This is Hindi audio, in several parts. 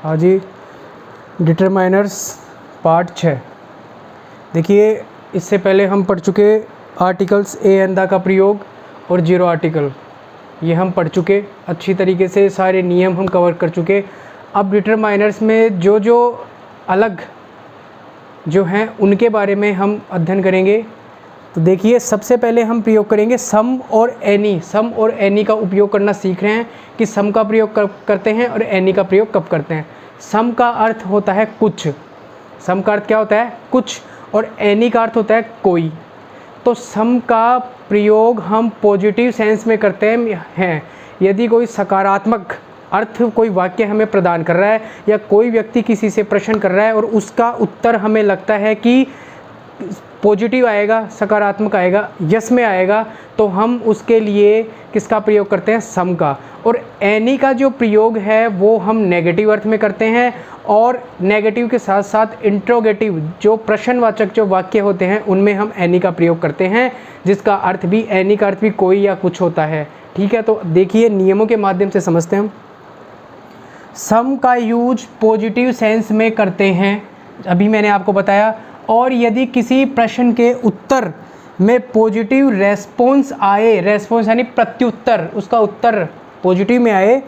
हाँ जी, डिटरमाइनर्स पार्ट 6। देखिए, इससे पहले हम पढ़ चुके आर्टिकल्स ए एंदा का प्रयोग और जीरो आर्टिकल, ये हम पढ़ चुके अच्छी तरीके से, सारे नियम हम कवर कर चुके। अब डिटरमाइनर्स में जो जो अलग जो हैं उनके बारे में हम अध्ययन करेंगे। तो देखिए, सबसे पहले हम प्रयोग करेंगे सम और एनी। सम और एनी का उपयोग करना सीख रहे हैं कि सम का प्रयोग कब करते हैं और एनी का प्रयोग कब करते हैं। सम का अर्थ होता है कुछ, सम का अर्थ क्या होता है? कुछ, और एनी का अर्थ होता है कोई। तो सम का प्रयोग हम पॉजिटिव सेंस में करते हैं। यदि कोई सकारात्मक अर्थ कोई वाक्य हमें प्रदान कर रहा है या कोई व्यक्ति किसी से प्रश्न कर रहा है और उसका उत्तर हमें लगता है कि पॉजिटिव आएगा, सकारात्मक आएगा, यस में आएगा, तो हम उसके लिए किसका प्रयोग करते हैं? सम का। और एनी का जो प्रयोग है वो हम नेगेटिव अर्थ में करते हैं, और नेगेटिव के साथ साथ इंट्रोगेटिव जो प्रश्नवाचक जो वाक्य होते हैं उनमें हम एनी का प्रयोग करते हैं, जिसका अर्थ भी, एनी का अर्थ भी कोई या कुछ होता है। ठीक है, तो देखिए नियमों के माध्यम से समझते हैं हम। सम का यूज पॉजिटिव सेंस में करते हैं, अभी मैंने आपको बताया। और यदि किसी प्रश्न के उत्तर में पॉजिटिव रेस्पॉन्स आए, रेस्पॉन्स यानी प्रत्युत्तर, उसका उत्तर पॉजिटिव में आए,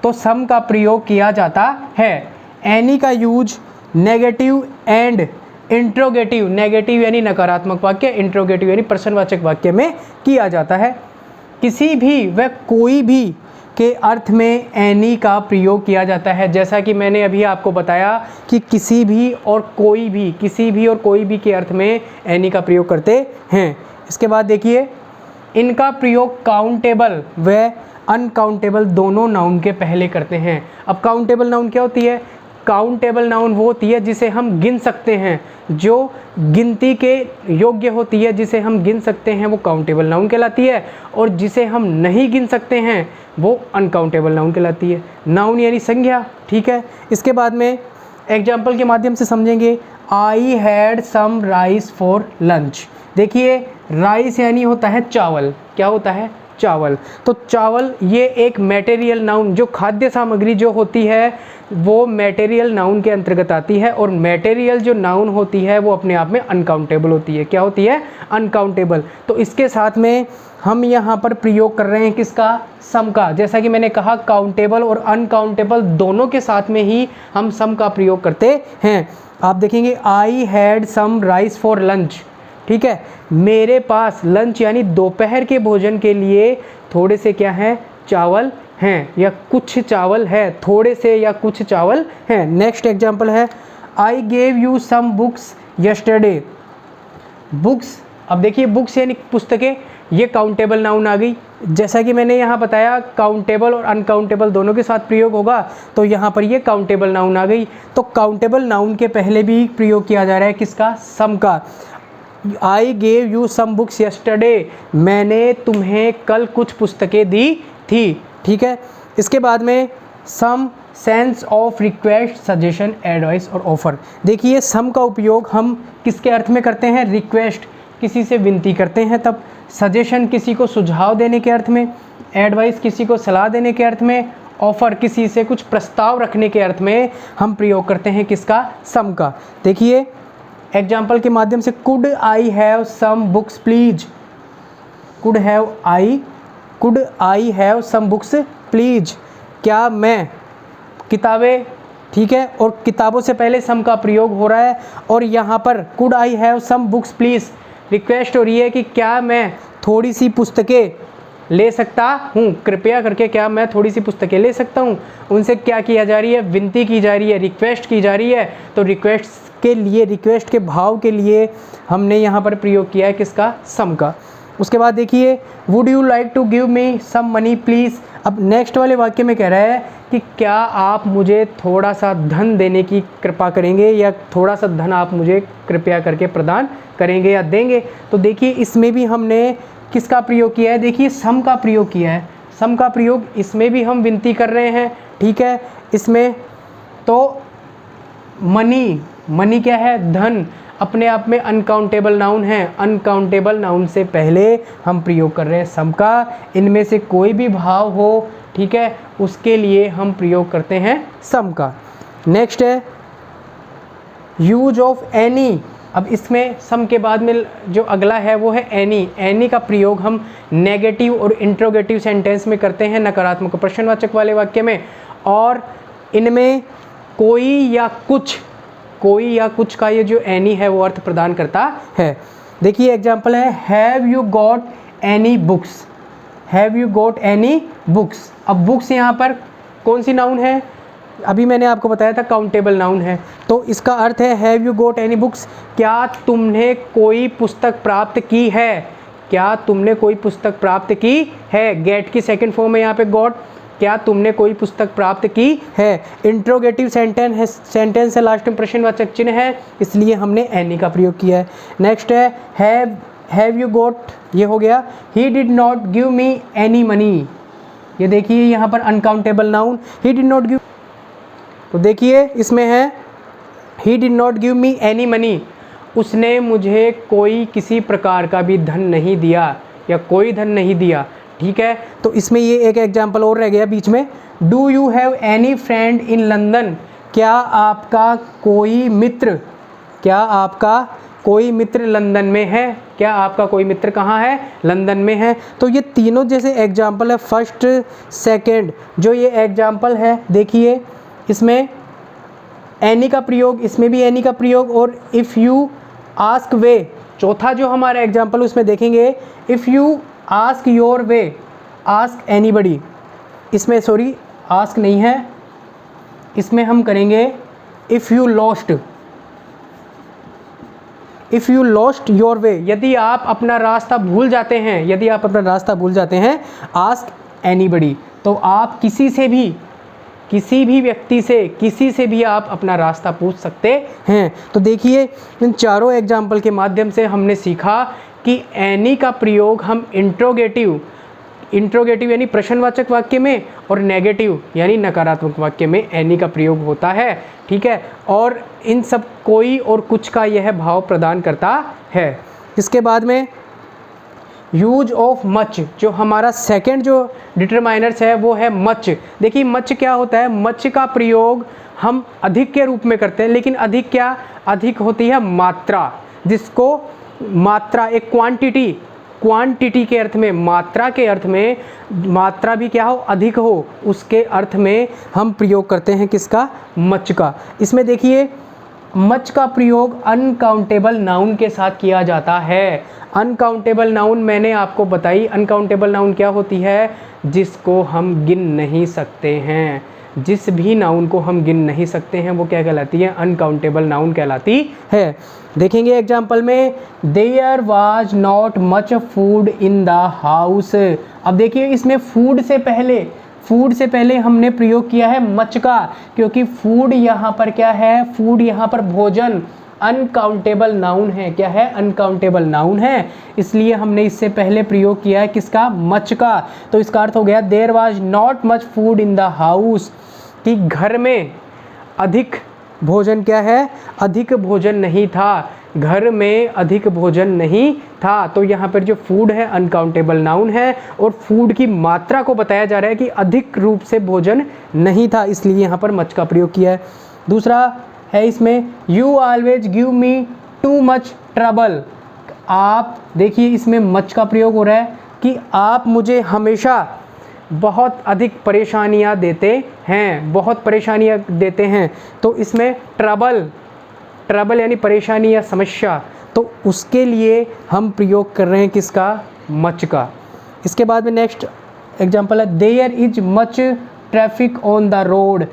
तो सम का प्रयोग किया जाता है। एनी का use negative and interrogative, negative यानी नकारात्मक वाक्य, इंट्रोगेटिव यानी प्रश्नवाचक वाक्य में किया जाता है। किसी भी व कोई भी के अर्थ में एनी का प्रयोग किया जाता है, जैसा कि मैंने अभी आपको बताया कि किसी भी और कोई भी, किसी भी और कोई भी के अर्थ में एनी का प्रयोग करते हैं। इसके बाद देखिए, इनका प्रयोग काउंटेबल व अनकाउंटेबल दोनों नाउन के पहले करते हैं। अब काउंटेबल नाउन क्या होती है? काउंटेबल नाउन वो होती है जिसे हम गिन सकते हैं, जो गिनती के योग्य होती है, जिसे हम गिन सकते हैं वो काउंटेबल नाउन कहलाती है, और जिसे हम नहीं गिन सकते हैं वो अनकाउंटेबल नाउन कहलाती है। नाउन यानी संज्ञा। ठीक है, इसके बाद में एग्जाम्पल के माध्यम से समझेंगे। I had some rice for lunch. देखिए, राइस यानी होता है चावल। क्या होता है? चावल। तो चावल ये एक मटेरियल नाउन, जो खाद्य सामग्री जो होती है वो मटेरियल नाउन के अंतर्गत आती है, और मटेरियल जो नाउन होती है वो अपने आप में अनकाउंटेबल होती है। क्या होती है? अनकाउंटेबल। तो इसके साथ में हम यहाँ पर प्रयोग कर रहे हैं किसका? सम का। जैसा कि मैंने कहा, काउंटेबल और अनकाउंटेबल दोनों के साथ में ही हम सम का प्रयोग करते हैं। आप देखेंगे, I had some rice for lunch. ठीक है, मेरे पास लंच यानी दोपहर के भोजन के लिए थोड़े से क्या है? चावल हैं, या कुछ चावल है, थोड़े से या कुछ चावल हैं। नेक्स्ट एग्जांपल है, I gave you some books yesterday. Books, अब देखिए बुक्स यानी पुस्तकें, ये काउंटेबल नाउन आ गई। जैसा कि मैंने यहाँ बताया, काउंटेबल और अनकाउंटेबल दोनों के साथ प्रयोग होगा, तो यहाँ पर ये काउंटेबल नाउन आ गई। तो काउंटेबल नाउन के पहले भी प्रयोग किया जा रहा है किसका? सम का। I gave you some books yesterday, मैंने तुम्हें कल कुछ पुस्तकें दी थी। ठीक है, इसके बाद में some sense of request, suggestion, advice और ऑफर। देखिए, सम का उपयोग हम किसके अर्थ में करते हैं? रिक्वेस्ट, किसी से विनती करते हैं तब। सजेशन, किसी को सुझाव देने के अर्थ में। एडवाइस, किसी को सलाह देने के अर्थ में। ऑफर, किसी से कुछ प्रस्ताव रखने के अर्थ में हम प्रयोग करते हैं किसका? सम का। देखिए एग्जाम्पल के माध्यम से, could I have some books please. Could I have some books please, क्या मैं किताबें, ठीक है, और किताबों से पहले सम का प्रयोग हो रहा है, और यहाँ पर could I have some books please request हो रही है कि क्या मैं थोड़ी सी पुस्तकें ले सकता हूँ, कृपया करके क्या मैं थोड़ी सी पुस्तकें ले सकता हूँ। उनसे क्या किया जा रही है? विनती की जा रही है, रिक्वेस्ट की जा रही है। तो रिक्वेस्ट के लिए, रिक्वेस्ट के भाव के लिए हमने यहाँ पर प्रयोग किया है किसका? सम का। उसके बाद देखिए, would you like to give me some money please. अब नेक्स्ट वाले वाक्य में कह रहा है कि क्या आप मुझे थोड़ा सा धन देने की कृपा करेंगे, या थोड़ा सा धन आप मुझे कृपया करके प्रदान करेंगे या देंगे। तो देखिए, इसमें भी हमने किसका प्रयोग किया है? देखिए, सम का प्रयोग किया है। सम का प्रयोग इसमें भी हम विनती कर रहे हैं। ठीक है, इसमें तो मनी, मनी क्या है? धन, अपने आप में अनकाउंटेबल नाउन है। अनकाउंटेबल नाउन से पहले हम प्रयोग कर रहे हैं सम का। इनमें से कोई भी भाव हो, ठीक है, उसके लिए हम प्रयोग करते हैं सम का। नेक्स्ट है यूज ऑफ एनी। अब इसमें सम के बाद में जो अगला है वो है एनी। एनी का प्रयोग हम नेगेटिव और इंट्रोगेटिव सेंटेंस में करते हैं, नकारात्मक प्रश्नवाचक वाले वाक्य में, और इनमें कोई या कुछ का ये जो एनी है वो अर्थ प्रदान करता है। देखिए एग्जाम्पल है have you got any books. Have you got any books. अब बुक्स यहाँ पर कौन सी नाउन है? अभी मैंने आपको बताया था काउंटेबल नाउन है, तो इसका अर्थ है have you got any books, क्या तुमने कोई पुस्तक प्राप्त की है? क्या तुमने कोई पुस्तक प्राप्त की है? गेट की सेकंड फॉर्म है यहाँ पे गॉट। क्या तुमने कोई पुस्तक प्राप्त की है? इंट्रोगेटिव सेंटेंस है, लास्ट में प्रश्नवाचक चिन्ह है, इसलिए हमने एनी का प्रयोग किया है। नेक्स्ट है हैव यू गॉट, ये हो गया। He did not give me any money. ये देखिए यहाँ पर uncountable noun, he did not give, तो देखिए इसमें है he did not give me any money, उसने मुझे कोई किसी प्रकार का भी धन नहीं दिया या कोई धन नहीं दिया। ठीक है, तो इसमें ये एक एग्जाम्पल और रह गया बीच में। Do you have any friend in London, क्या आपका कोई मित्र लंदन में है? क्या आपका कोई मित्र कहाँ है? लंदन में है। तो ये तीनों जैसे एग्जाम्पल है, फर्स्ट सेकंड जो ये एग्जाम्पल है, देखिए इसमें एनी का प्रयोग, इसमें भी एनी का प्रयोग, और इफ़ यू आस्क वे, चौथा जो हमारा एग्जाम्पल उसमें देखेंगे, if you ask your way, ask anybody, इसमें सॉरी आस्क नहीं है, इसमें हम करेंगे if you lost your way, यदि आप अपना रास्ता भूल जाते हैं, आस्क एनीबडी, तो आप किसी भी व्यक्ति से, किसी से भी आप अपना रास्ता पूछ सकते हैं। तो देखिए इन चारों एग्जाम्पल के माध्यम से हमने सीखा कि एनी का प्रयोग हम इंट्रोगेटिव यानी प्रश्नवाचक वाक्य में और नेगेटिव यानी नकारात्मक वाक्य में एनी का प्रयोग होता है। ठीक है, और इन सब कोई और कुछ का यह भाव प्रदान करता है। इसके बाद में यूज ऑफ मच, जो हमारा सेकंड जो डिटरमाइनर्स है वो है मच। देखिए मच क्या होता है? मच का प्रयोग हम अधिक के रूप में करते हैं, लेकिन अधिक होती है मात्रा, जिसको मात्रा एक क्वांटिटी के अर्थ में, मात्रा के अर्थ में, मात्रा भी क्या हो? अधिक हो, उसके अर्थ में हम प्रयोग करते हैं किसका? मच का। इसमें देखिए मच का प्रयोग अनकाउंटेबल नाउन के साथ किया जाता है। अनकाउंटेबल नाउन मैंने आपको बताई, अनकाउंटेबल नाउन क्या होती है? जिसको हम गिन नहीं सकते हैं। जिस भी नाउन को हम गिन नहीं सकते हैं वो क्या कहलाती है? अनकाउंटेबल नाउन कहलाती है। देखेंगे एग्जाम्पल में, there was not much food in the house. अब देखिए इसमें फूड से पहले हमने प्रयोग किया है मच का, क्योंकि फूड यहाँ पर क्या है? फूड यहाँ पर भोजन अनकाउंटेबल नाउन है। क्या है? अनकाउंटेबल नाउन है, इसलिए हमने इससे पहले प्रयोग किया है किसका? मच का। तो इसका अर्थ हो गया there was not much food in the house, कि घर में अधिक भोजन क्या है? अधिक भोजन नहीं था, घर में अधिक भोजन नहीं था। तो यहाँ पर जो फूड है अनकाउंटेबल नाउन है, और फूड की मात्रा को बताया जा रहा है कि अधिक रूप से भोजन नहीं था, इसलिए यहाँ पर मच का प्रयोग किया है। दूसरा है इसमें you always give me too much trouble. आप देखिए इसमें मच का प्रयोग हो रहा है कि आप मुझे हमेशा बहुत अधिक परेशानियां देते हैं, तो इसमें ट्रबल यानी परेशानी या समस्या, तो उसके लिए हम प्रयोग कर रहे हैं किसका? मच का। इसके बाद में नेक्स्ट एग्जांपल है there is much traffic on the road.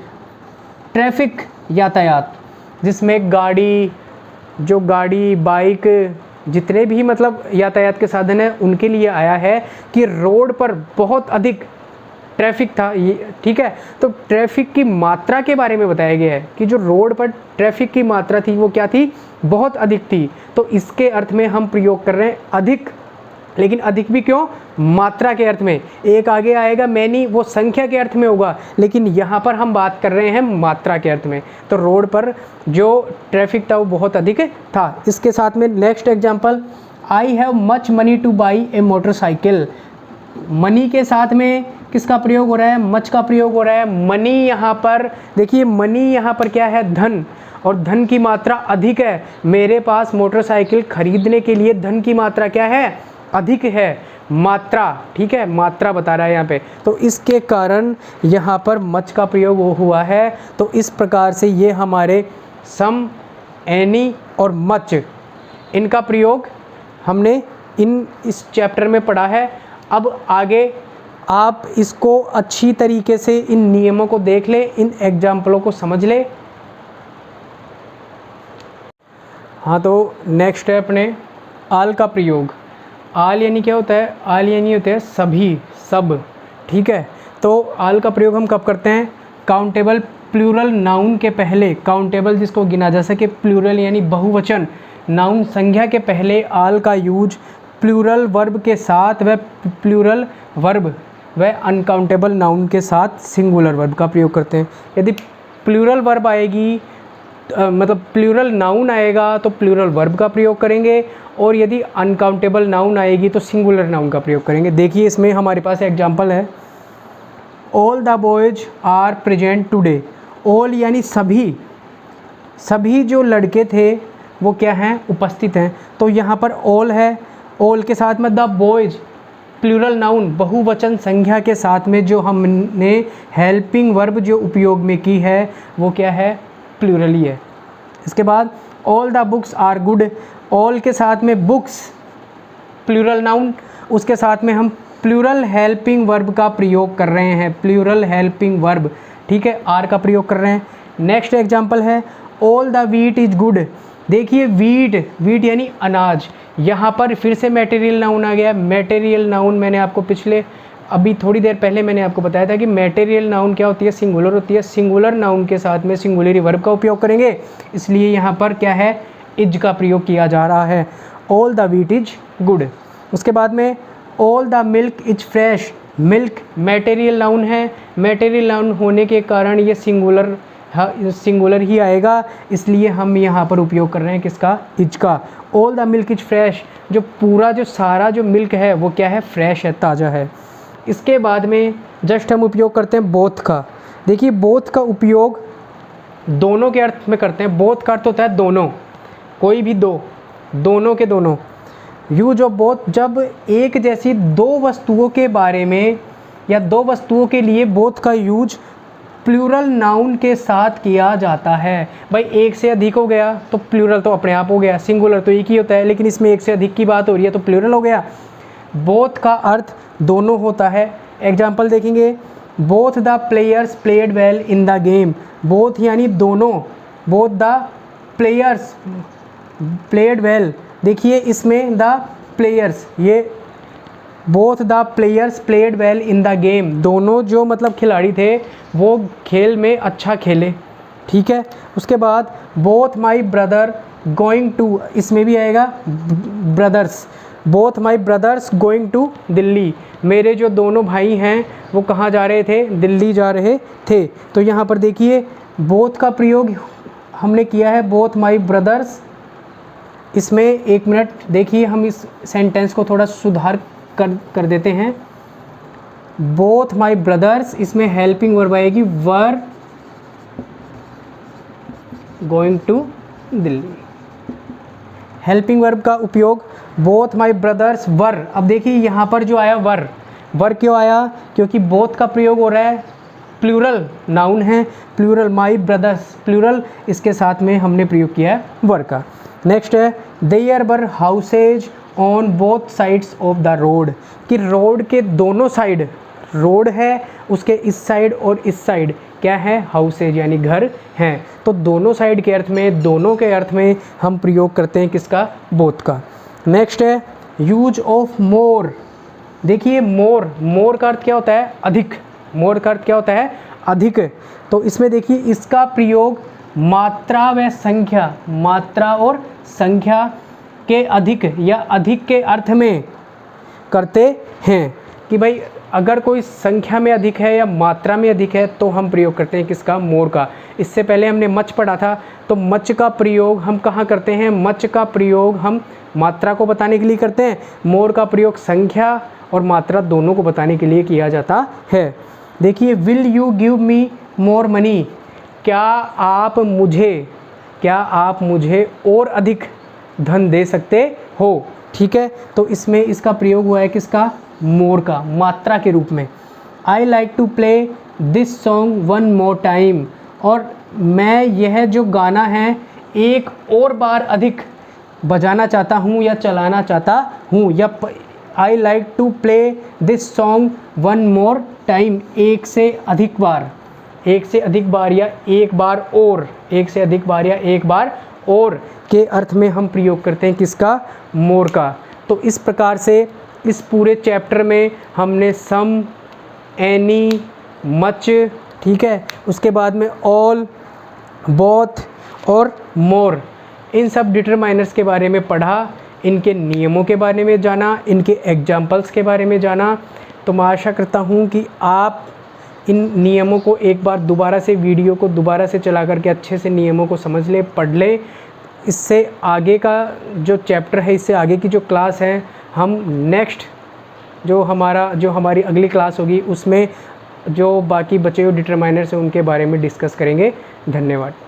Traffic यातायात, जिसमें गाड़ी, बाइक, जितने भी मतलब यातायात के साधन हैं उनके लिए आया है कि रोड पर बहुत अधिक ट्रैफिक था। ये ठीक है, तो ट्रैफिक की मात्रा के बारे में बताया गया है कि जो रोड पर ट्रैफिक की मात्रा थी वो क्या थी? बहुत अधिक थी। तो इसके अर्थ में हम प्रयोग कर रहे हैं अधिक, लेकिन अधिक भी क्यों? मात्रा के अर्थ में। एक आगे आएगा मैनी, वो संख्या के अर्थ में होगा, लेकिन यहाँ पर हम बात कर रहे हैं मात्रा के अर्थ में। तो रोड पर जो ट्रैफिक था वो बहुत अधिक था। इसके साथ में next example, I have much money two by A motorcycle. Money के साथ में किसका प्रयोग हो रहा है, मच का प्रयोग हो रहा है। मनी यहाँ पर देखिए, मनी यहाँ पर क्या है, धन, और धन की मात्रा अधिक है। मेरे पास मोटरसाइकिल खरीदने के लिए धन की मात्रा क्या है, अधिक है, मात्रा, ठीक है, मात्रा बता रहा है यहाँ पे। तो इसके कारण यहाँ पर मच का प्रयोग हुआ है। तो इस प्रकार से ये हमारे सम, एनी और मच, इनका प्रयोग हमने इस चैप्टर में पढ़ा है। अब आगे आप इसको अच्छी तरीके से इन नियमों को देख ले, इन एग्जाम्पलों को समझ ले। हाँ, तो नेक्स्ट है अपने आल का प्रयोग। आल यानी क्या होता है, आल यानी होते हैं सभी, सब, ठीक है। तो आल का प्रयोग हम कब करते हैं, काउंटेबल प्लूरल नाउन के पहले, काउंटेबल जिसको गिना जा सके, प्लूरल यानी बहुवचन नाउन संज्ञा के पहले आल का यूज प्लूरल वर्ब के साथ व प्लूरल वर्ब व अनकाउंटेबल नाउन के साथ सिंगुलर वर्ब का प्रयोग करते हैं। यदि प्लूरल वर्ब आएगी मतलब प्लूरल नाउन आएगा तो प्लूरल वर्ब का प्रयोग करेंगे, और यदि अनकाउंटेबल नाउन आएगी तो सिंगुलर नाउन का प्रयोग करेंगे। देखिए इसमें हमारे पास एग्जांपल है, all the boys are present today. All यानी सभी, सभी जो लड़के थे वो क्या हैं, उपस्थित हैं। तो यहाँ पर ऑल है, ऑल के साथ में द बॉयज प्लूरल नाउन बहुवचन संख्या के साथ में जो हमने हेल्पिंग वर्ब जो उपयोग में की है वो क्या है, प्लूरल ही है। इसके बाद all the books are good, all के साथ में बुक्स प्लूरल नाउन, उसके साथ में हम प्लूरल हेल्पिंग वर्ब का प्रयोग कर रहे हैं, प्लूरल हेल्पिंग वर्ब, ठीक है, आर का प्रयोग कर रहे हैं। नेक्स्ट एग्जांपल है all the wheat is good. देखिए वीट, वीट यानी अनाज, यहाँ पर फिर से मटेरियल नाउन आ गया। मटेरियल नाउन मैंने आपको पिछले अभी थोड़ी देर पहले मैंने आपको बताया था कि मटेरियल नाउन क्या होती है, सिंगुलर होती है। सिंगुलर नाउन के साथ में सिंगुलरी वर्ब का उपयोग करेंगे, इसलिए यहाँ पर क्या है, इज का प्रयोग किया जा रहा है। All the wheat is good. उसके बाद में all the milk is fresh. Milk material noun है, मटेरियल नाउन होने के कारण ये सिंगुलर ही आएगा, इसलिए हम यहाँ पर उपयोग कर रहे हैं किसका, इज का। All the milk is fresh, जो पूरा जो सारा जो मिल्क है वो क्या है, फ्रेश है, ताज़ा है। इसके बाद में जस्ट हम उपयोग करते हैं बोथ का। देखिए बोथ का उपयोग दोनों के अर्थ में करते हैं। बोथ का अर्थ होता है दोनों, कोई भी दो, दोनों के दोनों। यूज ऑफ बोथ, जब एक जैसी दो वस्तुओं के बारे में या दो वस्तुओं के लिए बोथ का यूज प्लूरल नाउन के साथ किया जाता है। भाई एक से अधिक हो गया तो प्लूरल तो अपने आप हो गया, सिंगुलर तो एक ही होता है, लेकिन इसमें एक से अधिक की बात हो रही है तो प्लूरल हो गया। बोथ का अर्थ दोनों होता है। एग्जाम्पल देखेंगे, both the players played well in the game. Both यानी दोनों, both the players played well. देखिए इसमें द प्लेयर्स, ये both the players played well in the game, दोनों जो मतलब खिलाड़ी थे वो खेल में अच्छा खेले, ठीक है। उसके बाद both my brother going to, इसमें भी आएगा brothers, both my brothers going to Delhi. मेरे जो दोनों भाई हैं वो कहाँ जा रहे थे, दिल्ली जा रहे थे। तो यहाँ पर देखिए बोथ का प्रयोग हमने किया है, बोथ माई ब्रदर्स। इसमें एक मिनट देखिए, हम इस सेंटेंस को थोड़ा सुधार कर देते हैं। बोथ माई ब्रदर्स, इसमें हेल्पिंग वर्ब आएगी were going to Delhi. Helping verb का उपयोग बोथ माई ब्रदर्स वर। अब देखिए यहाँ पर जो आया वर, वर क्यों आया, क्योंकि बोथ का प्रयोग हो रहा है, प्लूरल नाउन है, प्लूरल माई ब्रदर्स प्लूरल, इसके साथ में हमने प्रयोग किया है वर का। नेक्स्ट है there were houses on both sides of the road, कि रोड के दोनों साइड, रोड है उसके इस साइड और इस साइड क्या है, हाउसेज यानी घर हैं। तो दोनों साइड के अर्थ में, दोनों के अर्थ में हम प्रयोग करते हैं किसका, बोथ का। नेक्स्ट है यूज ऑफ मोर। देखिए मोर, मोर का अर्थ क्या होता है, अधिक। मोर का अर्थ क्या होता है, अधिक। तो इसमें देखिए इसका प्रयोग मात्रा व संख्या, मात्रा और संख्या के अधिक या अधिक के अर्थ में करते हैं, कि भाई अगर कोई संख्या में अधिक है या मात्रा में अधिक है तो हम प्रयोग करते हैं किसका, मोर का। इससे पहले हमने मच पढ़ा था, तो मच का प्रयोग हम कहाँ करते हैं, मच का प्रयोग हम मात्रा को बताने के लिए करते हैं, मोर का प्रयोग संख्या और मात्रा दोनों को बताने के लिए किया जाता है। देखिए, will you give me more money, क्या आप मुझे और अधिक धन दे सकते हो। ठीक है, तो इसमें इसका प्रयोग हुआ है किसका, मोर का, मात्रा के रूप में। I like to play this song one more time, और मैं यह जो गाना है एक और बार अधिक बजाना चाहता हूँ या चलाना चाहता हूँ। या I like to play this song one more time, एक से अधिक बार या एक बार और, एक से अधिक बार या एक बार और के अर्थ में हम प्रयोग करते हैं किसका, मोर का। तो इस प्रकार से इस पूरे चैप्टर में हमने सम, एनी, मच, ठीक है, उसके बाद में ऑल, बोथ और मोर, इन सब डिटरमाइनर्स के बारे में पढ़ा, इनके नियमों के बारे में जाना, इनके एग्जाम्पल्स के बारे में जाना। तो मैं आशा करता हूँ कि आप इन नियमों को एक बार दोबारा से, वीडियो को दोबारा से चला करके अच्छे से नियमों को समझ ले, पढ़ ले। इससे आगे का जो चैप्टर है, इससे आगे की जो क्लास है, हम नेक्स्ट जो हमारी अगली क्लास होगी उसमें जो बाकी बचे हुए डिटरमाइनर्स हैं उनके बारे में डिस्कस करेंगे। धन्यवाद।